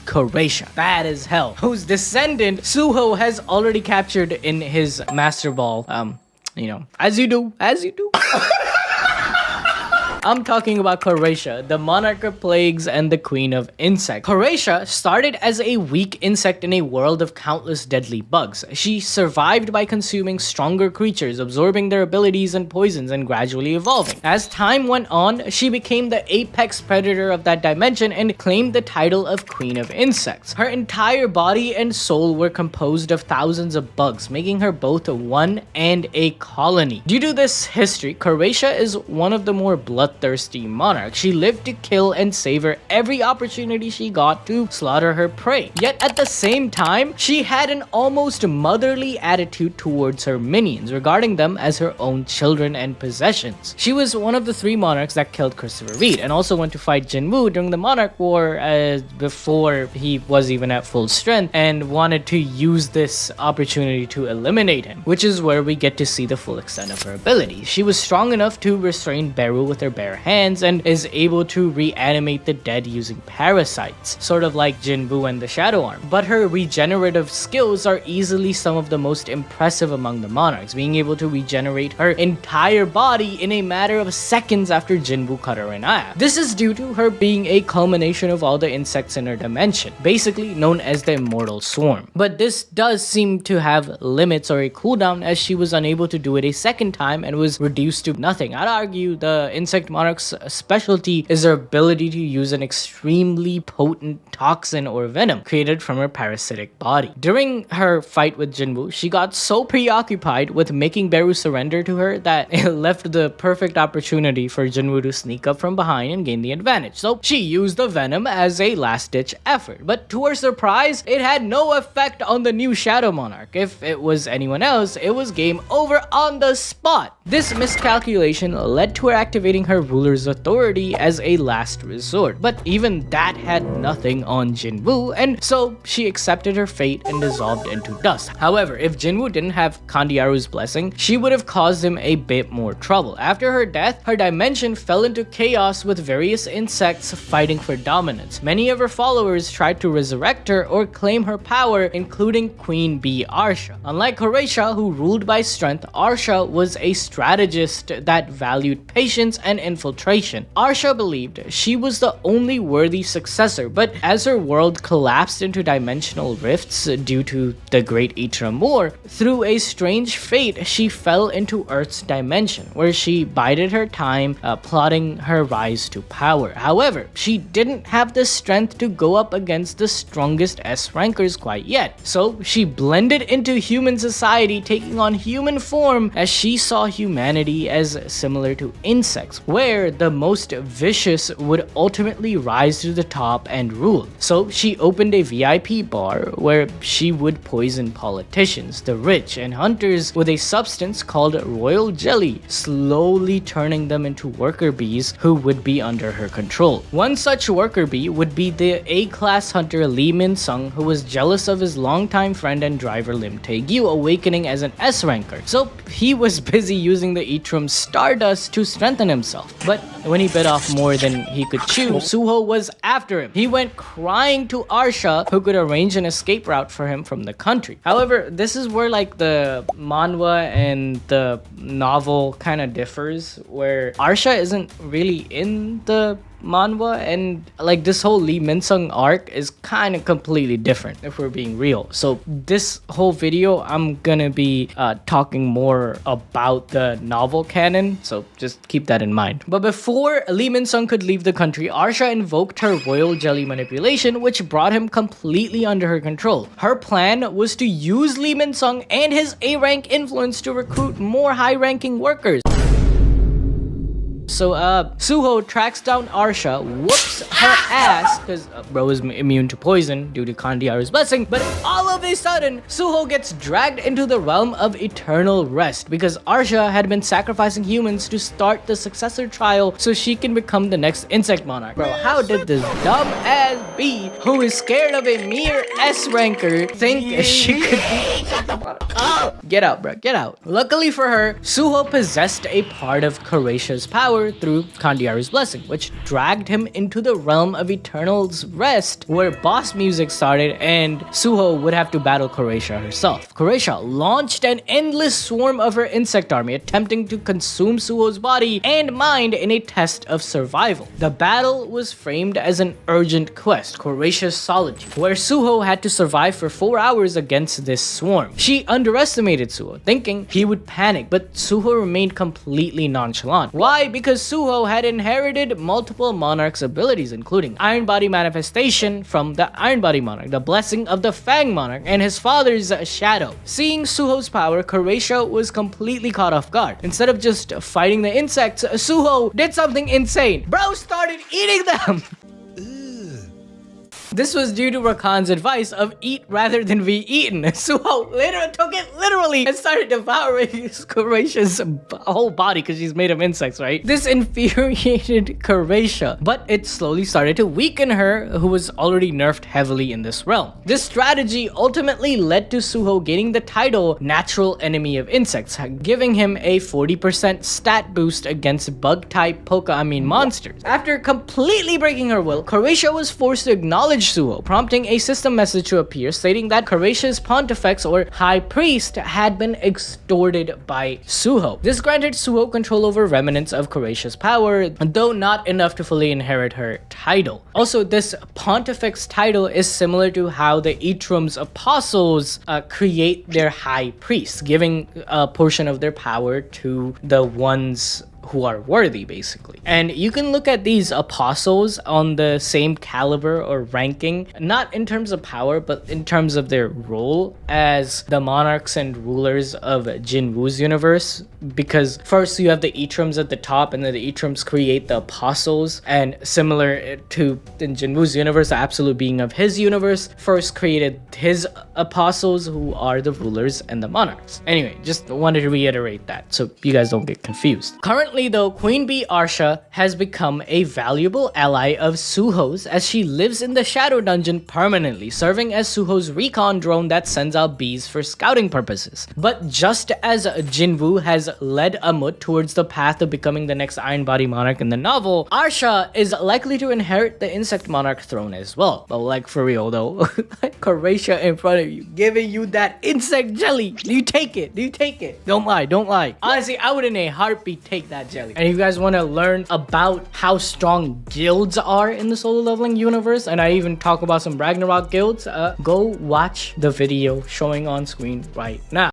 Querehsha, bad as hell, whose descendant Suho has already captured in his master ball. As you do. I'm talking about Querehsha, the monarch of plagues and the queen of insects. Querehsha started as a weak insect in a world of countless deadly bugs. She survived by consuming stronger creatures, absorbing their abilities and poisons, and gradually evolving. As time went on, she became the apex predator of that dimension and claimed the title of Queen of Insects. Her entire body and soul were composed of thousands of bugs, making her both one and a colony. Due to this history, Querehsha is one of the more bloodthirsty monarchs. She lived to kill and savor every opportunity she got to slaughter her prey. Yet at the same time, she had an almost motherly attitude towards her minions, regarding them as her own children and possessions. She was one of the 3 monarchs that killed Christopher Reed, and also went to fight Jinwoo during the Monarch War before he was even at full strength, and wanted to use this opportunity to eliminate him, which is where we get to see the full extent of her abilities. She was strong enough to restrain Beru with her bare hands, and is able to reanimate the dead using parasites, sort of like Jinwoo and the Shadow Arm. But her regenerative skills are easily some of the most impressive among the monarchs, being able to regenerate her entire body in a matter of seconds after Jinwoo cut her in half. This is due to her being a culmination of all the insects in her dimension, basically known as the Immortal Swarm. But this does seem to have limits or a cooldown, as she was unable to do it a second time and was reduced to nothing. I'd argue the insect monarch's specialty is her ability to use an extremely potent toxin or venom created from her parasitic body. During her fight with Jinwoo, she got so preoccupied with making Beru surrender to her that it left the perfect opportunity for Jinwoo to sneak up from behind and gain the advantage. So she used the venom as a last-ditch effort. But to her surprise, it had no effect on the new Shadow Monarch. If it was anyone else, it was game over on the spot. This miscalculation led to her activating her ruler's authority as a last resort, but even that had nothing on Jinwoo, and so she accepted her fate and dissolved into dust. However, if Jinwoo didn't have Kandiaru's blessing, she would have caused him a bit more trouble. After her death, her dimension fell into chaos with various insects fighting for dominance. Many of her followers tried to resurrect her or claim her power, including Queen B Arsha. Unlike Querehsha, who ruled by strength, Arsha was a strategist that valued patience and infiltration. Arsha believed she was the only worthy successor, but as her world collapsed into dimensional rifts due to the Great Etram War, through a strange fate, she fell into Earth's dimension, where she bided her time, plotting her rise to power. However, she didn't have the strength to go up against the strongest S-rankers quite yet, so she blended into human society, taking on human form as she saw humanity as similar to insects, where the most vicious would ultimately rise to the top and rule. So she opened a VIP bar where she would poison politicians, the rich, and hunters with a substance called royal jelly, slowly turning them into worker bees who would be under her control. One such worker bee would be the A-class hunter Lee Min-sung, who was jealous of his longtime friend and driver Lim Tae-gyu awakening as an S-ranker. So he was busy using the Etram Stardust to strengthen himself. But when he bit off more than he could chew, Suho was after him. He went crying to Arsha, who could arrange an escape route for him from the country. However, this is where like the manhwa and the novel kind of differs, where Arsha isn't really in the manhwa, and like this whole Lee Min-sung arc is kind of completely different, if we're being real. So this whole video I'm gonna be talking more about the novel canon, so just keep that in mind. But before Lee Min-sung could leave the country, Arsha invoked her royal jelly manipulation, which brought him completely under her control. Her plan was to use Lee Min-sung and his A-rank influence to recruit more high-ranking workers. So Suho tracks down Arsha, whoops her ass, because bro is immune to poison due to Kandiaru's blessing, but all of a sudden, Suho gets dragged into the realm of eternal rest because Arsha had been sacrificing humans to start the successor trial so she can become the next insect monarch. Bro, how did this dumb ass bee, who is scared of a mere S-ranker, think she could be... Get out, bro, get out. Luckily for her, Suho possessed a part of Querehsha's power, power through Kandiaru's blessing, which dragged him into the realm of Eternal's Rest, where boss music started and Suho would have to battle Querehsha herself. Querehsha launched an endless swarm of her insect army, attempting to consume Suho's body and mind in a test of survival. The battle was framed as an urgent quest, Querehsha's Solitude, where Suho had to survive for 4 hours against this swarm. She underestimated Suho, thinking he would panic, but Suho remained completely nonchalant. Why? Because Suho had inherited multiple monarchs' abilities, including Iron Body Manifestation from the Iron Body Monarch, the Blessing of the Fang Monarch, and his father's Shadow. Seeing Suho's power, Querehsha was completely caught off guard. Instead of just fighting the insects, Suho did something insane. Bro started eating them! This was due to Rakan's advice of eat rather than be eaten. Suho literally took it literally and started devouring Querehsha's whole body because she's made of insects, right? This infuriated Querehsha, but it slowly started to weaken her, who was already nerfed heavily in this realm. This strategy ultimately led to Suho gaining the title Natural Enemy of Insects, giving him a 40% stat boost against bug-type monsters. After completely breaking her will, Querehsha was forced to acknowledge Suho, prompting a system message to appear stating that Querehsha's Pontifex or High Priest had been extorted by Suho. This granted Suho control over remnants of Querehsha's power, though not enough to fully inherit her title. Also, this Pontifex title is similar to how the Etrum's apostles create their High Priests, giving a portion of their power to the ones who are worthy, basically. And you can look at these apostles on the same caliber or ranking, not in terms of power, but in terms of their role as the monarchs and rulers of Jinwoo's universe. Because first you have the Etrums at the top, and then the Etrums create the apostles, and similar to in Jinwoo's universe, the absolute being of his universe first created his apostles, who are the rulers and the monarchs. Anyway, just wanted to reiterate that so you guys don't get confused. Currently though, Queen B Arsha has become a valuable ally of Suho's, as she lives in the Shadow Dungeon permanently, serving as Suho's recon drone that sends out bees for scouting purposes. But just as Jinwoo has led Amut towards the path of becoming the next Iron Body Monarch in the novel, Arsha is likely to inherit the Insect Monarch throne as well. But like, for real though, Querehsha in front of you, giving you that insect jelly. Do you take it? Do you take it? Don't lie, don't lie. Honestly, I would in a heartbeat take that jelly. And if you guys want to learn about how strong guilds are in the solo leveling universe, and I even talk about some Ragnarok guilds, go watch the video showing on screen right now.